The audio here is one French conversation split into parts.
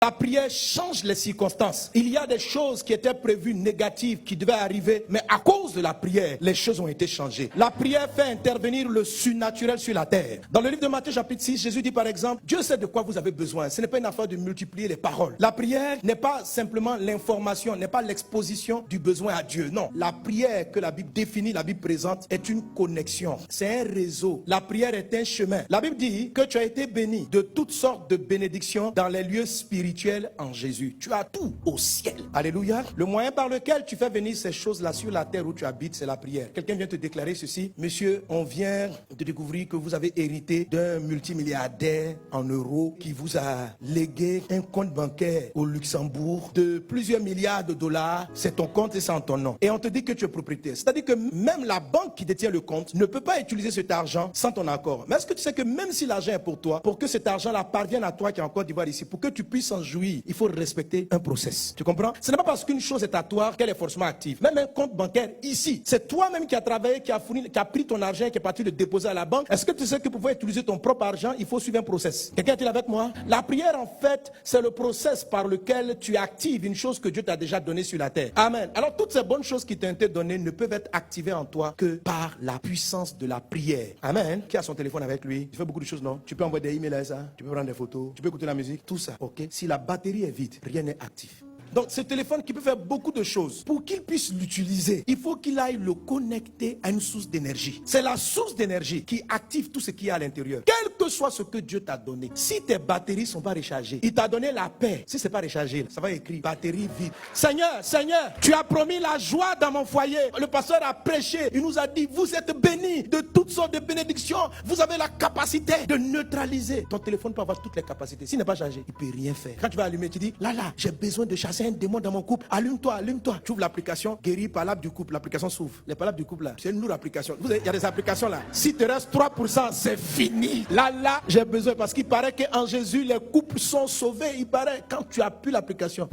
La prière change les circonstances. Il y a des choses qui étaient prévues négatives qui devaient arriver, mais à cause de la prière, les choses ont été changées. La prière fait intervenir le surnaturel sur la terre. Dans le livre de Matthieu chapitre 6, Jésus dit par exemple, Dieu sait de quoi vous avez besoin. Ce n'est pas une affaire de multiplier les paroles. La prière n'est pas simplement l'information, n'est pas l'exposition du besoin à Dieu. Non, la prière que la Bible définit, la Bible présente, est une connexion. C'est un réseau. La prière est un chemin. La Bible dit que tu as été béni de toutes sortes de bénédictions dans les lieux spirituels en Jésus. Tu as tout au ciel. Alléluia. Le moyen par lequel tu fais venir ces choses-là sur la terre où tu habites, c'est la prière. Quelqu'un vient te déclarer ceci. Monsieur, on vient de découvrir que vous avez hérité d'un multimilliardaire en euros qui vous a légué un compte bancaire au Luxembourg de plusieurs milliards de dollars. C'est ton compte et c'est en ton nom. Et on te dit que tu es propriétaire. C'est-à-dire que même la banque qui détient le compte ne peut pas utiliser cet argent sans ton accord. Mais est-ce que tu sais que même si l'argent est pour toi, pour que cet argent-là parvienne à toi qui est en Côte d'Ivoire ici, pour que tu puisses en jouir, il faut respecter un process. Tu comprends? Ce n'est pas parce qu'une chose est à toi qu'elle est forcément active. Même un compte bancaire ici, c'est toi-même qui as travaillé, qui a pris ton argent et qui est parti le déposer à la banque. Est-ce que tu sais que pour pouvoir utiliser ton propre argent, il faut suivre un process? Quelqu'un est-il avec moi? La prière, en fait, c'est le process par lequel tu actives une chose que Dieu t'a déjà donnée sur la terre. Amen. Alors, toutes ces bonnes choses qui t'ont été données ne peuvent être activées en toi que par la puissance de la prière. Amen. Qui a son téléphone avec lui? Tu fais beaucoup de choses, non? Tu peux envoyer des emails à ça, tu peux prendre des photos, tu peux écouter la musique, tout ça. Ok? Si la batterie est vide, rien n'est actif. Donc ce téléphone qui peut faire beaucoup de choses, pour qu'il puisse l'utiliser, il faut qu'il aille le connecter à une source d'énergie. C'est la source d'énergie qui active tout ce qu'il y a à l'intérieur. Quel que soit ce que Dieu t'a donné, si tes batteries ne sont pas rechargées, il t'a donné la paix. Si ce n'est pas rechargé, ça va écrire batterie vide. Seigneur, Seigneur, tu as promis la joie dans mon foyer. Le pasteur a prêché, il nous a dit, vous êtes bénis de toutes sortes de bénédictions. Vous avez la capacité de neutraliser. Ton téléphone peut avoir toutes les capacités. S'il n'est pas chargé, il ne peut rien faire. Quand tu vas allumer, tu dis, là, j'ai besoin de chasser un démon dans mon couple. Allume-toi, allume-toi. Tu ouvres l'application, guéris palabre du couple. L'application s'ouvre. Les palabres du couple là, c'est une lourde application. Il y a des applications là. Si te reste 3%, c'est fini. Là, j'ai besoin parce qu'il paraît qu'en Jésus, les couples sont sauvés. Il paraît quand tu appuies l'application.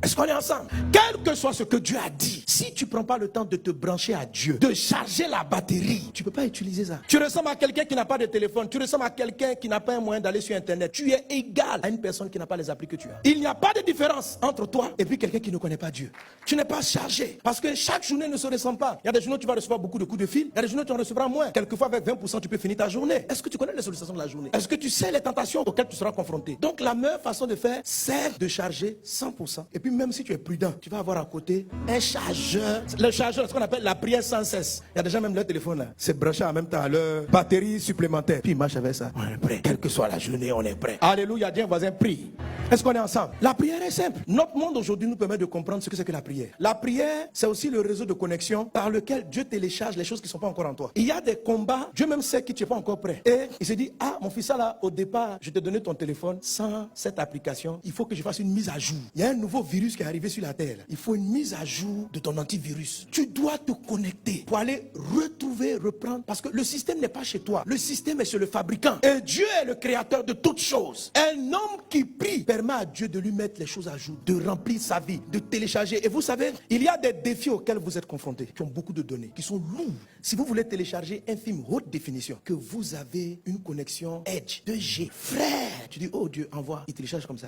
Est-ce qu'on est ensemble? Quel que soit ce que Dieu a dit, si tu ne prends pas le temps de te brancher à Dieu, de charger la batterie, tu ne peux pas utiliser ça. Tu ressembles à quelqu'un qui n'a pas de téléphone, tu ressembles à quelqu'un qui n'a pas un moyen d'aller sur Internet. Tu es égal à une personne qui n'a pas les applis que tu as. Il n'y a pas de différence entre toi et puis quelqu'un qui ne connaît pas Dieu. Tu n'es pas chargé parce que chaque journée ne se ressemble pas. Il y a des journées où tu vas recevoir beaucoup de coups de fil, il y a des journées où tu en recevras moins. Quelquefois avec 20%, tu peux finir ta journée. Est-ce que tu connais les sollicitations de la journée? Est-ce que tu sais les tentations auxquelles tu seras confronté? Donc la meilleure façon de faire, c'est de charger 100%. Et puis même si tu es prudent, tu vas avoir à côté un chargeur. Le chargeur, c'est ce qu'on appelle la prière sans cesse. Il y a déjà même leur téléphone là. C'est branché en même temps à leur batterie supplémentaire. Puis il marche avec ça. On est prêt. Quelle que soit la journée, on est prêt. Alléluia, Dieu voisin, prie. Est-ce qu'on est ensemble? La prière est simple. Notre monde aujourd'hui nous permet de comprendre ce que c'est que la prière. La prière, c'est aussi le réseau de connexion par lequel Dieu télécharge les choses qui ne sont pas encore en toi. Il y a des combats, Dieu même sait que tu n'es pas encore prêt. Et il se dit, ah mon fils, là, au départ, je t'ai donné ton téléphone sans cette application. Il faut que je fasse une mise à jour. Il y a un nouveau virus qui est arrivé sur la terre. Il faut une mise à jour de ton antivirus. Tu dois te connecter pour aller retrouver, reprendre. Parce que le système n'est pas chez toi. Le système est chez le fabricant. Et Dieu est le créateur de toutes choses. Un homme qui prie permet à Dieu de lui mettre les choses à jour, de remplir sa vie, de télécharger. Et vous savez, il y a des défis auxquels vous êtes confrontés, qui ont beaucoup de données, qui sont lourds. Si vous voulez télécharger un film haute définition, que vous avez une connexion Edge 2G, frère, tu dis, oh Dieu, envoie. Il télécharge comme ça.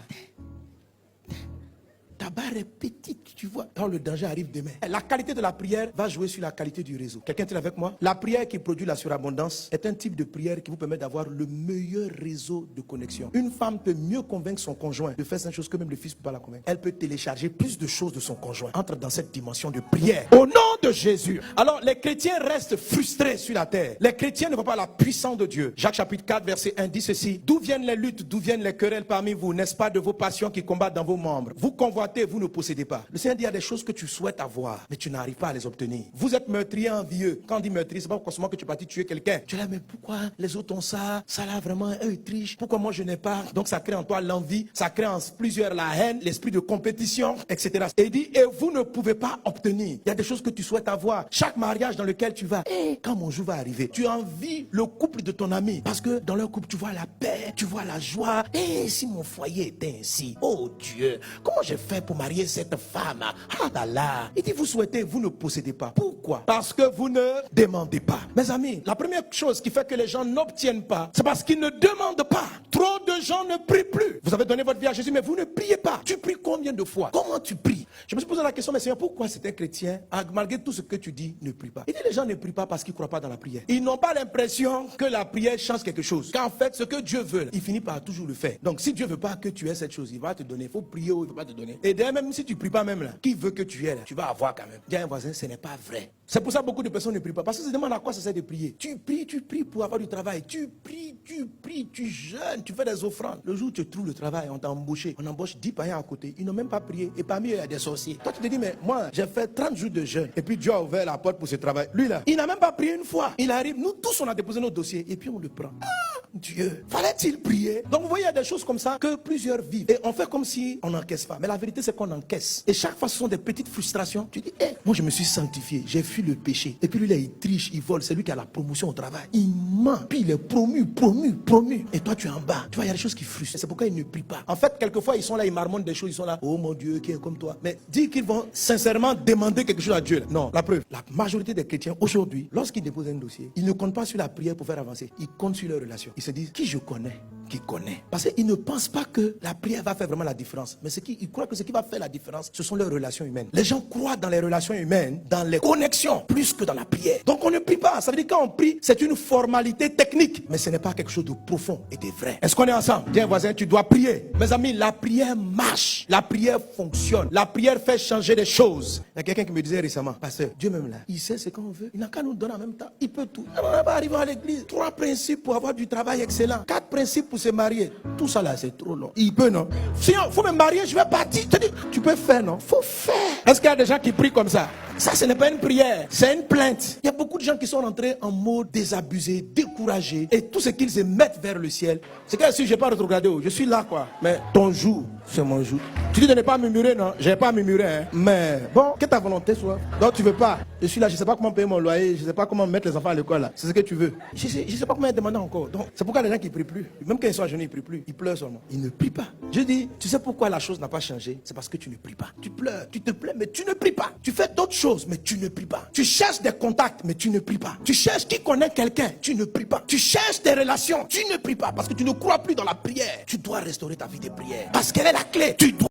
Ta barre est petite, tu vois. Quand le danger arrive demain, la qualité de la prière va jouer sur la qualité du réseau. Quelqu'un est avec moi? La prière qui produit la surabondance est un type de prière qui vous permet d'avoir le meilleur réseau de connexion. Une femme peut mieux convaincre son conjoint de faire cette chose que même le fils ne peut pas la convaincre. Elle peut télécharger plus de choses de son conjoint. Entre dans cette dimension de prière. Au nom de Jésus. Alors, les chrétiens restent frustrés sur la terre. Les chrétiens ne voient pas la puissance de Dieu. Jacques chapitre 4, verset 1 dit ceci. D'où viennent les luttes, d'où viennent les querelles parmi vous? N'est-ce pas de vos passions qui combattent dans vos membres? Vous convoitez, vous ne possédez pas. Le Seigneur dit, il y a des choses que tu souhaites avoir, mais tu n'arrives pas à les obtenir. Vous êtes meurtrier envieux. Quand on dit meurtrier, c'est pas forcément que tu es parti tuer quelqu'un. Tu es là, mais pourquoi les autres ont ça? Ça là, vraiment, eux, ils trichent. Pourquoi moi, je n'ai pas? Donc, ça crée en toi l'envie, ça crée en plusieurs la haine, l'esprit de compétition, etc. Et il dit, et vous ne pouvez pas obtenir. Il y a des choses que tu souhaites avoir. Chaque mariage dans lequel tu vas, quand mon jour va arriver, tu envies le couple de ton ami. Parce que dans leur couple, tu vois la paix, tu vois la joie. Et si mon foyer était ainsi, oh Dieu, comment je fais pour pour marier cette femme. Ah là là. Il dit, vous souhaitez, vous ne possédez pas. Pourquoi? Parce que vous ne demandez pas. Mes amis, la première chose qui fait que les gens n'obtiennent pas, c'est parce qu'ils ne demandent pas. Trop de gens ne prient plus. Vous avez donné votre vie à Jésus, mais vous ne priez pas. Tu pries combien de fois? Comment tu pries? Je me suis posé la question, mais Seigneur, pourquoi c'est un chrétien, malgré tout ce que tu dis, ne prie pas? Il dit, les gens ne prient pas parce qu'ils ne croient pas dans la prière. Ils n'ont pas l'impression que la prière change quelque chose. Qu'en fait, ce que Dieu veut, il finit par toujours le faire. Donc, si Dieu ne veut pas que tu aies cette chose, il va te donner. Il faut prier ou il ne veut pas te donner. Et d'ailleurs, même si tu ne pries pas même là, qui veut que tu aies là, tu vas avoir quand même. Dis à un voisin, ce n'est pas vrai. C'est pour ça que beaucoup de personnes ne prient pas. Parce qu'ils se demandent à quoi ça sert de prier. Tu pries pour avoir du travail. Tu pries, tu jeûnes, tu fais des offrandes. Le jour où tu trouves le travail, on t'a embauché. On embauche 10 païens à côté. Ils n'ont même pas prié. Et parmi eux, il y a des sorciers. Toi, tu te dis, mais moi, j'ai fait 30 jours de jeûne. Et puis Dieu a ouvert la porte pour ce travail. Lui là, il n'a même pas prié une fois. Il arrive, nous tous, on a déposé nos dossiers. Et puis on le prend. Dieu, fallait-il prier? Donc vous voyez, il y a des choses comme ça que plusieurs vivent. Et on fait comme si on n'encaisse pas. Mais la vérité, c'est qu'on encaisse. Et chaque fois, ce sont des petites frustrations. Tu dis, moi je me suis sanctifié, j'ai fui le péché. Et puis lui, là, il triche, il vole. C'est lui qui a la promotion au travail. Il ment. Puis il est promu. Et toi, tu es en bas. Tu vois, il y a des choses qui frustrent. C'est pourquoi ils ne prient pas. En fait, quelquefois, ils sont là, ils marmonnent des choses. Ils sont là, oh mon Dieu, qui est comme toi. Mais dire qu'ils vont sincèrement demander quelque chose à Dieu. Là. Non, la preuve. La majorité des chrétiens, aujourd'hui, lorsqu'ils déposent un dossier, ils ne comptent pas sur la prière pour faire avancer. Ils comptent sur leur relation. Ils se disent, qui je connais? Qui connaît. Parce qu'ils ne pensent pas que la prière va faire vraiment la différence. Mais ils croient que ce qui va faire la différence, ce sont leurs relations humaines. Les gens croient dans les relations humaines, dans les connexions, plus que dans la prière. Donc on ne prie pas. Ça veut dire que quand on prie, c'est une formalité technique. Mais ce n'est pas quelque chose de profond et de vrai. Est-ce qu'on est ensemble? Dis voisin, tu dois prier. Mes amis, la prière marche. La prière fonctionne. La prière fait changer des choses. Il y a quelqu'un qui me disait récemment, pasteur, Dieu même là, il sait ce qu'on veut. Il n'a qu'à nous donner en même temps. Il peut tout. On va arriver à l'église. 3 principes pour avoir du travail excellent. 4 principes pour se marier. Tout ça là, c'est trop long. Il peut, non? Sinon, il faut me marier, je vais partir. Tu peux faire, non? Faut faire. Est-ce qu'il y a des gens qui prient comme ça? Ça, ce n'est pas une prière, c'est une plainte. Il y a beaucoup de gens qui sont rentrés en mode désabusé, découragé. Et tout ce qu'ils se mettent vers le ciel, c'est que si je n'ai pas rétrogradé, je suis là, quoi. Mais ton jour, c'est mon jour. Tu dis de ne pas murmurer, non? Je n'ai pas murmuré, hein. Mais bon, que ta volonté soit. Donc tu veux pas. Je suis là, je ne sais pas comment payer mon loyer, je ne sais pas comment mettre les enfants à l'école, là. C'est ce que tu veux. Je ne sais pas comment demander encore. Donc c'est pourquoi les gens qui ne prient plus, même quand ils sont à genoux, ils ne prient plus. Ils pleurent seulement. Ils ne prient pas. Je dis, tu sais pourquoi la chose n'a pas changé? C'est parce que tu ne pries pas. Tu pleures, tu te plains, mais tu ne pries pas. Tu fais d'autres choses, mais tu ne pries pas. Tu cherches des contacts, mais tu ne pries pas. Tu cherches qui connaît quelqu'un, tu ne pries pas. Tu cherches des relations, tu ne pries pas parce que tu ne crois plus dans la prière. Tu dois restaurer ta vie de prière parce qu'elle est la clé. Tu dois